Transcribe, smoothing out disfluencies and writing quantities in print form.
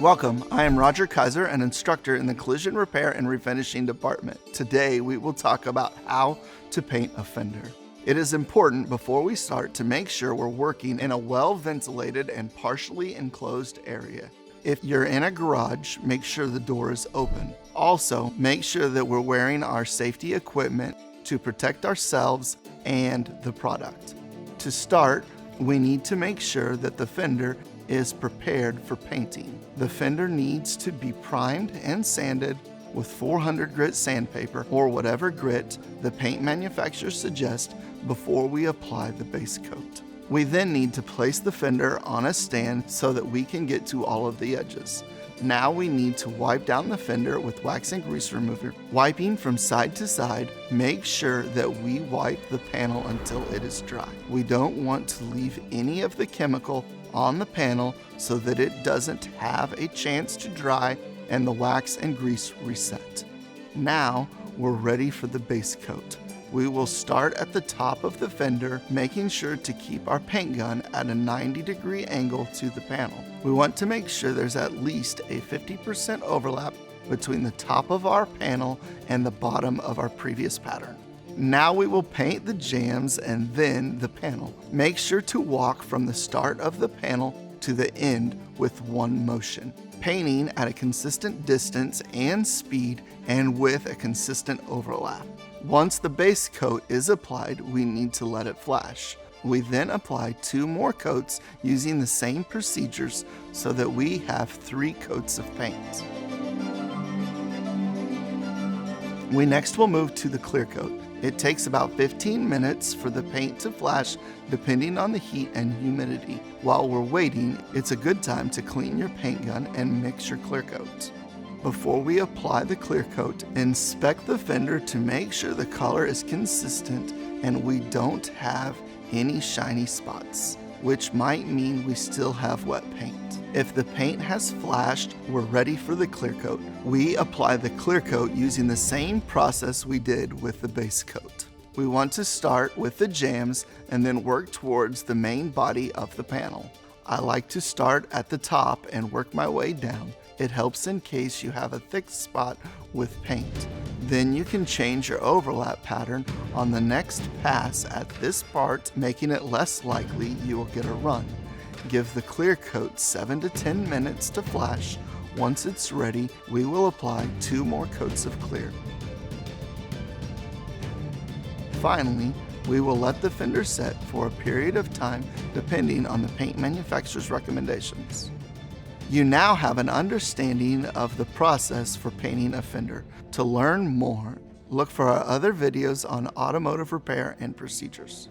Welcome, I am Roger Kaiser, an instructor in the Collision Repair and Refinishing Department. Today we will talk about how to paint a fender. It is important before we start to make sure we're working in a well-ventilated and partially enclosed area. If you're in a garage, make sure the door is open. Also, make sure that we're wearing our safety equipment to protect ourselves and the product. To start, we need to make sure that the fender is prepared for painting. The fender needs to be primed and sanded with 400 grit sandpaper or whatever grit the paint manufacturer suggests before we apply the base coat. We then need to place the fender on a stand so that we can get to all of the edges. Now we need to wipe down the fender with wax and grease remover. Wiping from side to side, make sure that we wipe the panel until it is dry. We don't want to leave any of the chemical on the panel so that it doesn't have a chance to dry and the wax and grease reset. Now we're ready for the base coat. We will start at the top of the fender, making sure to keep our paint gun at a 90-degree angle to the panel. We want to make sure there's at least a 50% overlap between the top of our panel and the bottom of our previous pattern. Now we will paint the jambs and then the panel. Make sure to walk from the start of the panel to the end with one motion, painting at a consistent distance and speed and with a consistent overlap. Once the base coat is applied, we need to let it flash. We then apply 2 more coats using the same procedures so that we have 3 coats of paint. We next will move to the clear coat. It takes about 15 minutes for the paint to flash depending on the heat and humidity. While we're waiting, it's a good time to clean your paint gun and mix your clear coat. Before we apply the clear coat, inspect the fender to make sure the color is consistent and we don't have any shiny spots, which might mean we still have wet paint. If the paint has flashed, we're ready for the clear coat. We apply the clear coat using the same process we did with the base coat. We want to start with the jambs and then work towards the main body of the panel. I like to start at the top and work my way down. It helps in case you have a thick spot with paint. Then you can change your overlap pattern on the next pass at this part, making it less likely you will get a run. Give the clear coat 7 to 10 minutes to flash. Once it's ready, we will apply 2 more coats of clear. Finally, we will let the fender set for a period of time depending on the paint manufacturer's recommendations. You now have an understanding of the process for painting a fender. To learn more, look for our other videos on automotive repair and procedures.